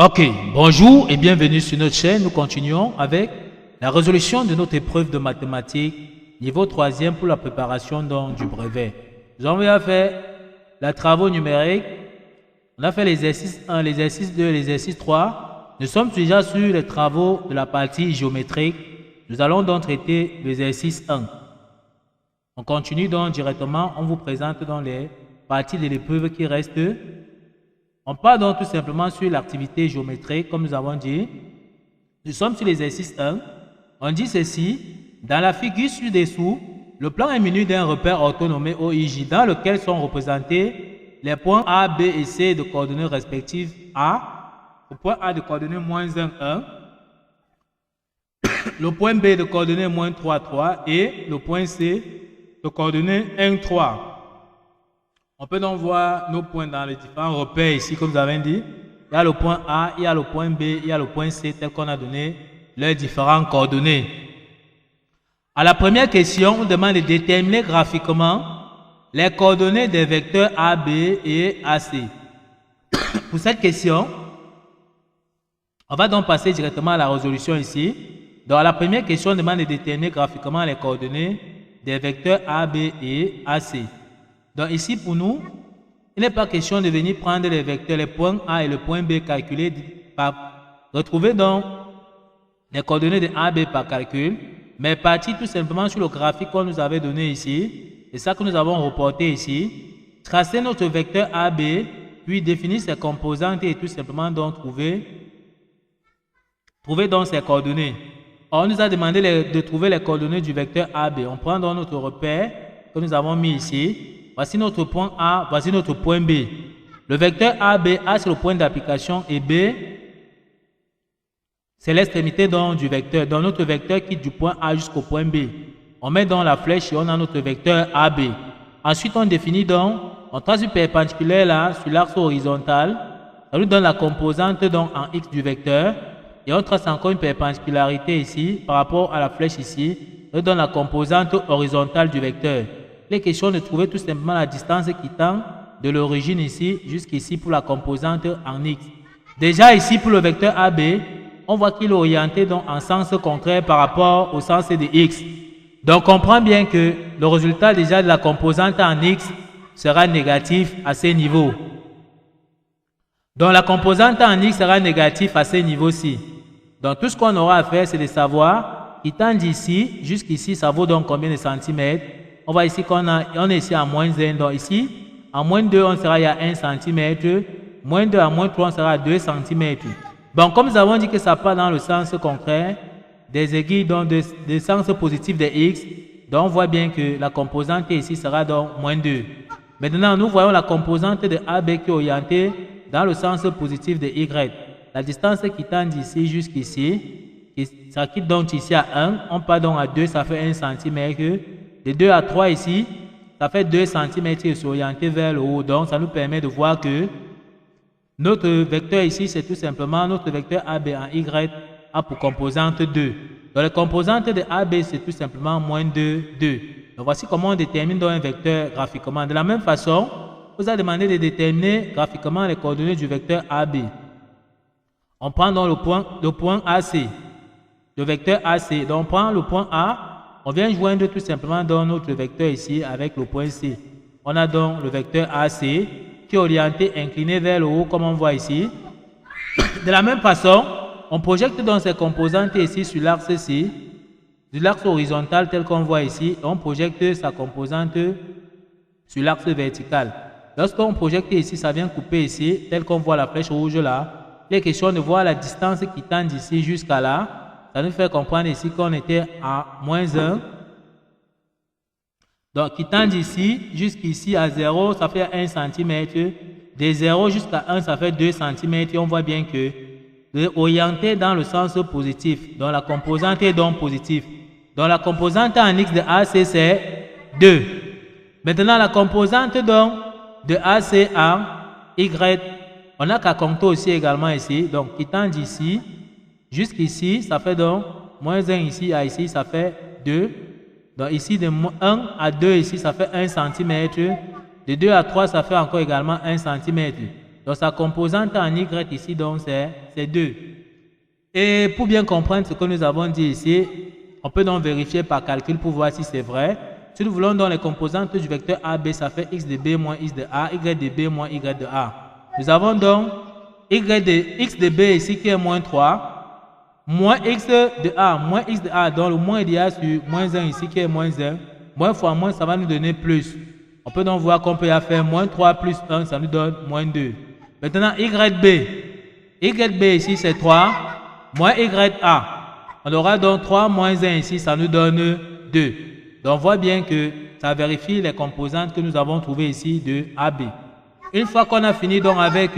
Ok, bonjour et bienvenue sur notre chaîne. Nous continuons avec la résolution de notre épreuve de mathématiques niveau 3e pour la préparation du brevet. Nous avons fait les travaux numériques. On a fait l'exercice 1, l'exercice 2, l'exercice 3. Nous sommes déjà sur les travaux de la partie géométrique. Nous allons donc traiter l'exercice 1. On continue donc directement. On vous présente dans les parties de l'épreuve qui restent. On part donc tout simplement sur l'activité géométrique, comme nous avons dit. Nous sommes sur l'exercice 1. On dit ceci. Dans la figure ci-dessous, le plan est muni d'un repère orthonomé OIJ dans lequel sont représentés les points A, B et C de coordonnées respectives A, le point A de coordonnées -1, 1, le point B de coordonnées -3, 3 et le point C de coordonnées 1, 3. On peut donc voir nos points dans les différents repères ici, comme vous avez dit. Il y a le point A, il y a le point B, il y a le point C, tel qu'on a donné leurs différentes coordonnées. À la première question, on demande de déterminer graphiquement les coordonnées des vecteurs A, B et AC. Pour cette question, on va donc passer directement à la résolution ici. Dans la première question, on demande de déterminer graphiquement les coordonnées des vecteurs A, B et AC. Donc ici, pour nous, il n'est pas question de venir prendre les vecteurs, les points A et le point B calculés par retrouver donc les coordonnées de A, B par calcul, mais partir tout simplement sur le graphique qu'on nous avait donné ici. C'est ça que nous avons reporté ici. Tracer notre vecteur AB, puis définir ses composantes et tout simplement donc trouver donc ses coordonnées. On nous a demandé de trouver les coordonnées du vecteur AB. On prend donc notre repère que nous avons mis ici. Voici notre point A, voici notre point B. Le vecteur AB, A c'est le point d'application et B, c'est l'extrémité du vecteur. Donc notre vecteur quitte du point A jusqu'au point B. On met donc la flèche et on a notre vecteur AB. Ensuite, on définit donc, on trace une perpendiculaire là sur l'axe horizontal. Ça nous donne la composante donc en X du vecteur. Et on trace encore une perpendicularité ici par rapport à la flèche ici. Ça nous donne la composante horizontale du vecteur. Il est question de trouver tout simplement la distance qui tend de l'origine ici jusqu'ici pour la composante en X. Déjà ici pour le vecteur AB, on voit qu'il est orienté donc en sens contraire par rapport au sens de X. Donc on comprend bien que le résultat déjà de la composante en X sera négatif à ces niveaux. Donc la composante en X sera négative à ces niveaux-ci. Donc tout ce qu'on aura à faire, c'est de savoir qu'il tend d'ici jusqu'ici, ça vaut donc combien de centimètres. On voit ici qu'on est ici à -1, donc ici, à -2, on sera à 1 cm, -2 à -3, on sera à 2 cm. Bon, comme nous avons dit que ça part dans le sens contraire des aiguilles, donc des sens positifs de X, donc on voit bien que la composante ici sera donc -2. Maintenant, nous voyons la composante de AB qui est orientée dans le sens positif de Y. La distance qui tend d'ici jusqu'ici, ça quitte donc ici à 1, on part donc à 2, ça fait 1 cm. De 2 à 3 ici, ça fait 2 cm et c'est orienté vers le haut. Donc, ça nous permet de voir que notre vecteur ici, c'est tout simplement notre vecteur AB en Y a pour composante 2. Donc, les composantes de AB, c'est tout simplement -2, 2. Donc, voici comment on détermine donc un vecteur graphiquement. De la même façon, on vous a demandé de déterminer graphiquement les coordonnées du vecteur AB. On prend donc le point AC, le vecteur AC. Donc, on prend le point A. On vient joindre tout simplement dans notre vecteur ici avec le point C. On a donc le vecteur AC qui est orienté, incliné vers le haut comme on voit ici. De la même façon, on projette donc ces composantes ici sur l'axe C, sur l'axe horizontal tel qu'on voit ici. On projette sa composante sur l'axe vertical. Lorsqu'on projette ici, ça vient couper ici, tel qu'on voit la flèche rouge là. Il est question de voir la distance qui tend d'ici jusqu'à là. Ça nous fait comprendre ici qu'on était à -1. Donc, qui tend d'ici jusqu'ici à 0, ça fait 1 cm. De 0 jusqu'à 1, ça fait 2 cm. Et on voit bien que orienté dans le sens positif. Donc, la composante est donc positive. Donc, la composante en X de AC, c'est 2. Maintenant, la composante donc de AC en Y, on n'a qu'à compter aussi également ici. Donc, qui tend d'ici jusqu'ici, ça fait donc -1 ici à ici, ça fait 2. Donc ici, de 1 à 2 ici, ça fait 1 cm. De 2 à 3, ça fait encore également 1 cm. Donc sa composante en y ici, donc c'est 2. Et pour bien comprendre ce que nous avons dit ici, on peut donc vérifier par calcul pour voir si c'est vrai. Si nous voulons donc les composantes du vecteur AB, ça fait x de B moins x de A, y de B moins y de A. Nous avons donc x de B ici qui est moins 3, moins x de A, moins x de A, donc le moins il y a sur moins 1 ici qui est moins 1. Moins fois moins, ça va nous donner plus. On peut donc voir qu'on peut y faire moins 3 plus 1, ça nous donne moins 2. Maintenant, YB ici c'est 3, moins YA. On aura donc 3 moins 1 ici, ça nous donne 2. Donc on voit bien que ça vérifie les composantes que nous avons trouvées ici de AB. Une fois qu'on a fini donc avec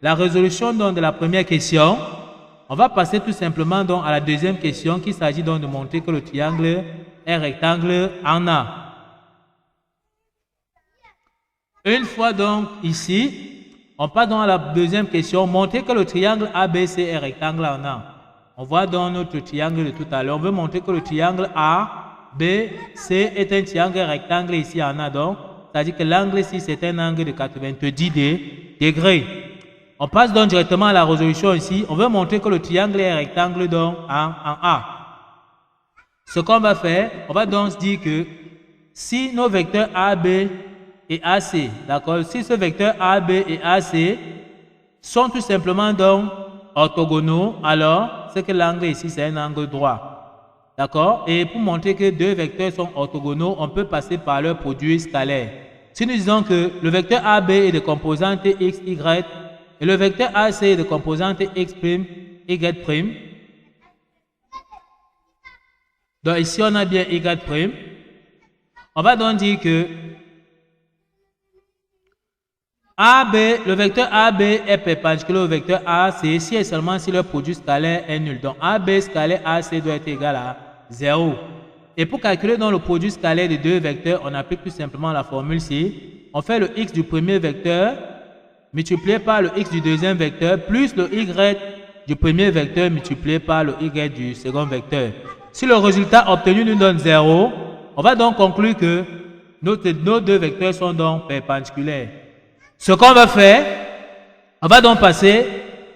la résolution donc de la première question, on va passer tout simplement donc à la deuxième question qu'il s'agit donc de montrer que le triangle est rectangle en A. Une fois donc ici, on passe donc à la deuxième question, montrer que le triangle ABC est rectangle en A. On voit donc notre triangle de tout à l'heure. On veut montrer que le triangle ABC est un triangle rectangle ici en A. Donc, c'est-à-dire que l'angle ici, c'est un angle de 90 degrés. On passe donc directement à la résolution ici. On veut montrer que le triangle est rectangle donc en A. Ce qu'on va faire, on va donc se dire que si nos vecteurs AB et AC, d'accord, si ce vecteur AB et AC sont tout simplement donc orthogonaux, alors c'est que l'angle ici c'est un angle droit. D'accord? Et pour montrer que deux vecteurs sont orthogonaux, on peut passer par leur produit scalaire. Si nous disons que le vecteur AB est de composante x, y, et le vecteur AC est de composante x', y', donc ici on a bien y', on va donc dire que AB, le vecteur AB est perpendiculaire au vecteur AC si et seulement si le produit scalaire est nul. Donc AB scalaire AC doit être égal à 0. Et pour calculer donc le produit scalaire des deux vecteurs, on applique tout simplement la formule ci. On fait le x du premier vecteur multiplié par le x du deuxième vecteur plus le y du premier vecteur multiplié par le y du second vecteur. Si le résultat obtenu nous donne 0, on va donc conclure que nos deux vecteurs sont donc perpendiculaires. Ce qu'on va faire, on va donc passer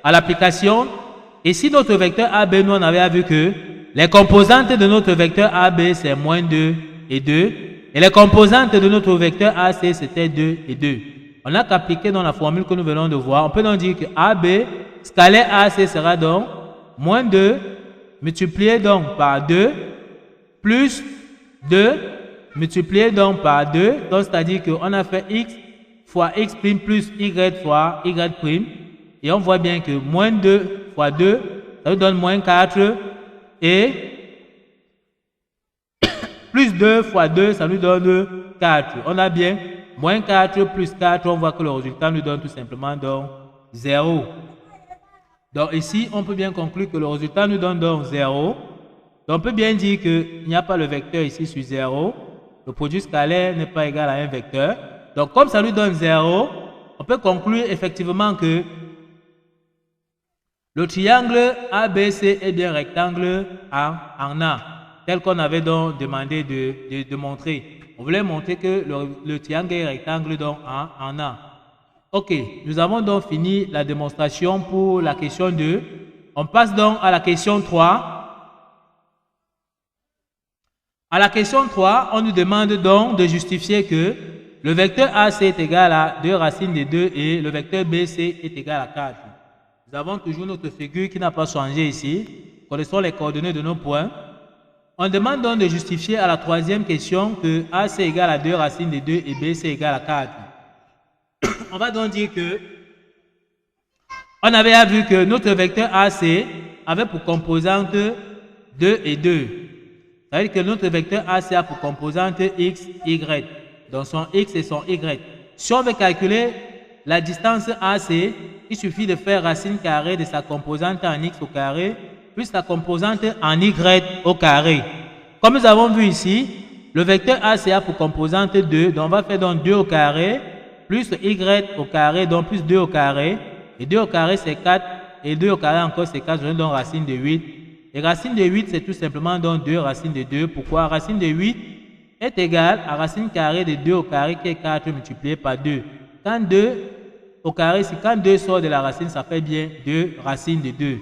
à l'application. Et si notre vecteur AB, nous on avait vu que les composantes de notre vecteur AB c'est moins 2 et 2. Et les composantes de notre vecteur AC c'était 2 et 2. On n'a qu'appliquer dans la formule que nous venons de voir. On peut donc dire que AB scalaire AC sera donc moins 2 multiplié donc par 2 plus 2 multiplié donc par 2. Donc c'est-à-dire qu'on a fait x fois x' plus y fois y'. Et on voit bien que moins 2 fois 2, ça nous donne moins 4. Et plus 2 fois 2, ça nous donne 4. On a bien moins 4 plus 4, on voit que le résultat nous donne tout simplement donc 0. Donc ici, on peut bien conclure que le résultat nous donne donc 0. Donc on peut bien dire qu'il n'y a pas le vecteur ici sur 0. Le produit scalaire n'est pas égal à un vecteur. Donc comme ça nous donne 0, on peut conclure effectivement que le triangle ABC est bien rectangle en A, tel qu'on avait donc demandé de montrer. On voulait montrer que le triangle est rectangle donc en A. Ok, nous avons donc fini la démonstration pour la question 2. On passe donc à la question 3. À la question 3, on nous demande donc de justifier que le vecteur AC est égal à 2 racines de 2 et le vecteur BC est égal à 4. Nous avons toujours notre figure qui n'a pas changé ici. Connaissons les coordonnées de nos points. On demande donc de justifier à la troisième question que AC est égal à 2 racines de 2 et BC est égal à 4. On va donc dire que on avait vu que notre vecteur AC avait pour composante 2 et 2. Ça veut dire que notre vecteur AC a pour composante x, y. Donc son x et son y. Si on veut calculer la distance AC, il suffit de faire racine carrée de sa composante en x au carré plus la composante en y au carré. Comme nous avons vu ici, le vecteur AC a pour composante 2, donc on va faire donc 2 au carré plus y au carré, donc plus 2 au carré. Et 2 au carré c'est 4 et 2 au carré encore c'est 4, je donne donc racine de 8. Et racine de 8 c'est tout simplement donc 2 racine de 2. Pourquoi? Racine de 8 est égale à racine carrée de 2 au carré qui est 4 multiplié par 2. Quand 2 au carré ici. Quand 2 sort de la racine, ça fait bien 2 racines de 2.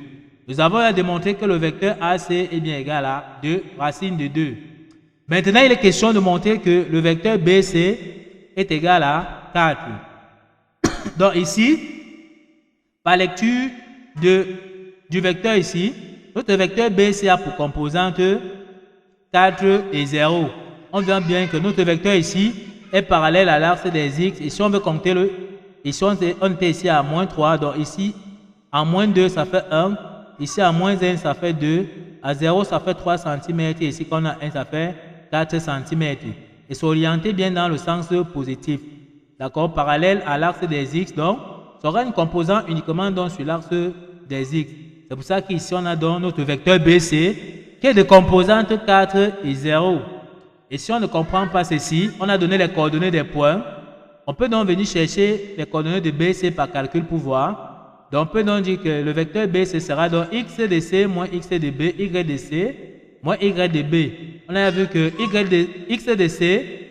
Nous avons démontré que le vecteur AC est bien égal à 2 racines de 2. Maintenant, il est question de montrer que le vecteur BC est égal à 4. Donc ici, par lecture du vecteur ici, notre vecteur BC a pour composante 4 et 0. On voit bien que notre vecteur ici est parallèle à l'axe des X. Et si on veut compter ici on était ici à moins 3, donc ici, à moins 2, ça fait 1. Ici, à moins 1, ça fait 2. À 0, ça fait 3 cm. Et ici, quand on a 1, ça fait 4 cm. Et s'orienter bien dans le sens positif. D'accord? Parallèle à l'axe des X. Donc, ça aura une composante uniquement donc, sur l'axe des X. C'est pour ça qu'ici, on a donc notre vecteur BC qui est de composante 4 et 0. Et si on ne comprend pas ceci, on a donné les coordonnées des points. On peut donc venir chercher les coordonnées de BC par calcul pour voir. Donc, on peut donc dire que le vecteur BC sera donc x de C moins x de B, y de C moins y de B. On a vu que x de C,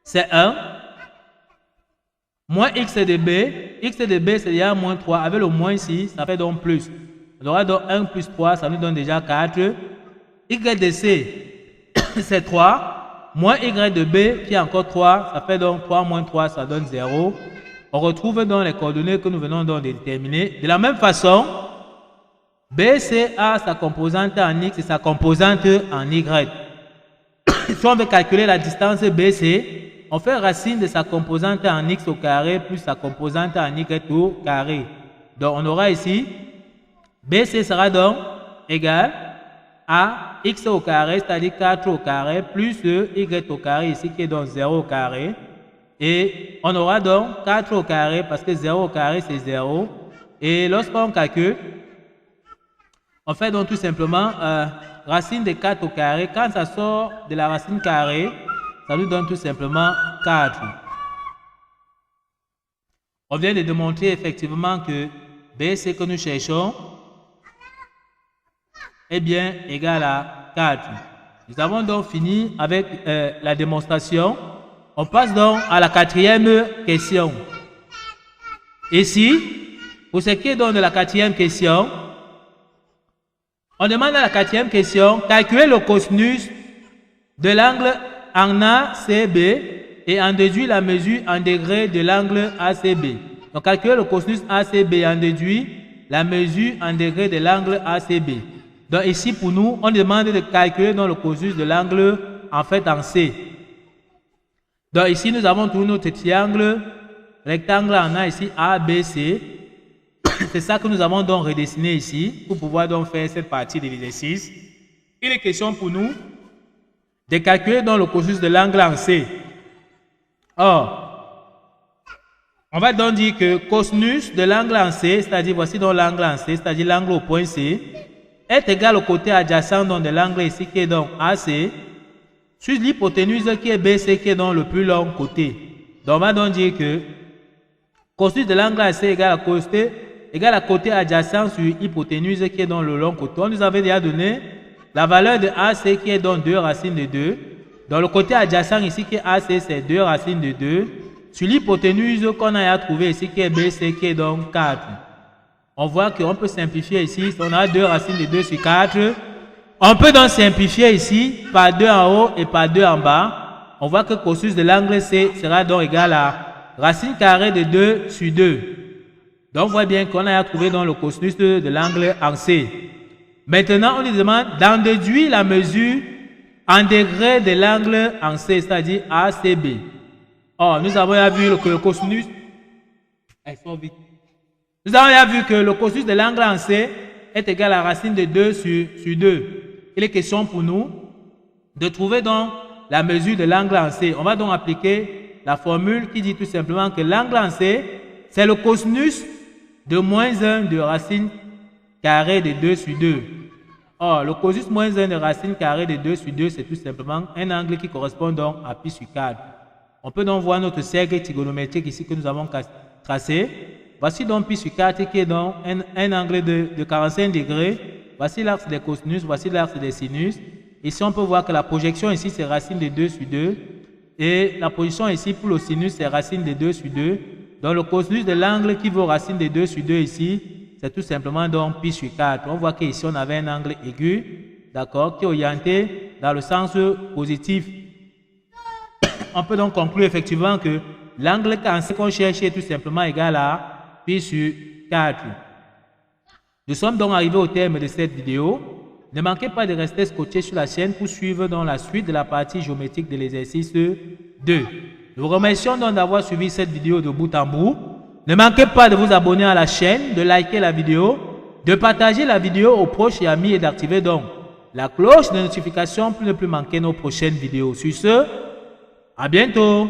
c'est 1, moins x de B, c'est déjà moins 3. Avec le moins ici, ça fait donc plus. On aura donc 1 plus 3, ça nous donne déjà 4. Y de C, c'est 3, moins y de B, qui est encore 3, ça fait donc 3 moins 3, ça donne 0. On retrouve dans les coordonnées que nous venons donc de déterminer. De la même façon, BC a sa composante en X et sa composante en Y. Si on veut calculer la distance BC, on fait racine de sa composante en X au carré plus sa composante en Y au carré. Donc on aura ici, BC sera donc égal à X au carré, c'est-à-dire 4 au carré, plus Y au carré ici qui est donc 0 au carré. Et on aura donc 4 au carré parce que 0 au carré c'est 0. Et lorsqu'on calcule, on fait donc tout simplement racine de 4 au carré. Quand ça sort de la racine carrée, ça nous donne tout simplement 4. On vient de démontrer effectivement que BC que nous cherchons est bien égal à 4. Nous avons donc fini avec la démonstration. On passe donc à la quatrième question. Ici, pour ce qui est donc de la quatrième question, on demande à la quatrième question, calculer le cosinus de l'angle en ACB et en déduire la mesure en degrés de l'angle ACB. Donc, calculer le cosinus ACB et en déduire la mesure en degrés de l'angle ACB. Donc, ici, pour nous, on demande de calculer donc le cosinus de l'angle en fait en C. Donc ici, nous avons tout notre triangle rectangle en A ici, ABC. C'est ça que nous avons donc redessiné ici pour pouvoir donc faire cette partie de l'exercice. Il est question pour nous de calculer donc le cosinus de l'angle en C. Or, on va donc dire que cosinus de l'angle en C, c'est-à-dire voici donc l'angle en C, c'est-à-dire l'angle au point C, est égal au côté adjacent donc de l'angle ici qui est donc AC, sur l'hypoténuse qui est BC qui est dans le plus long côté. Donc on va donc dire que cosinus de l'angle AC égale à côté adjacent sur hypoténuse qui est dans le long côté. On nous avait déjà donné la valeur de AC qui est dans 2 racines de 2. Dans le côté adjacent ici qui est AC c'est 2 racines de 2. Sur l'hypoténuse qu'on a trouvé ici qui est BC qui est donc 4. On voit qu'on peut simplifier ici. On a 2 racines de 2 sur 4. On peut donc simplifier ici par 2 en haut et par 2 en bas. On voit que cosinus de l'angle C sera donc égal à racine carrée de 2 sur 2. Donc on voit bien qu'on a trouvé donc le cosinus de l'angle en C. Maintenant, on nous demande d'en déduire la mesure en degrés de l'angle en C, c'est-à-dire ACB. Or, nous avons vu que le cosinus... Nous avons vu que le cosinus de l'angle en C est égal à racine de 2 sur 2. Il est question pour nous de trouver donc la mesure de l'angle en C. On va donc appliquer la formule qui dit tout simplement que l'angle en C, c'est le cosinus de moins 1 de racine carrée de 2 sur 2. Or, le cosinus moins 1 de racine carrée de 2 sur 2, c'est tout simplement un angle qui correspond donc à pi sur 4. On peut donc voir notre cercle trigonométrique ici que nous avons tracé. Voici donc pi sur 4 qui est donc un angle de 45 degrés. Voici l'axe des cosinus, voici l'axe des sinus. Ici, on peut voir que la projection ici, c'est racine de 2 sur 2. Et la position ici pour le sinus, c'est racine de 2 sur 2. Donc le cosinus de l'angle qui vaut racine de 2 sur 2 ici, c'est tout simplement donc pi sur 4. On voit qu'ici on avait un angle aigu, d'accord, qui est orienté dans le sens positif. On peut donc conclure effectivement que l'angle qu'on cherche est tout simplement égal à pi sur 4. Nous sommes donc arrivés au terme de cette vidéo. Ne manquez pas de rester scotché sur la chaîne pour suivre dans la suite de la partie géométrique de l'exercice 2. Nous vous remercions donc d'avoir suivi cette vidéo de bout en bout. Ne manquez pas de vous abonner à la chaîne, de liker la vidéo, de partager la vidéo aux proches et amis et d'activer donc la cloche de notification pour ne plus manquer nos prochaines vidéos. Sur ce, à bientôt!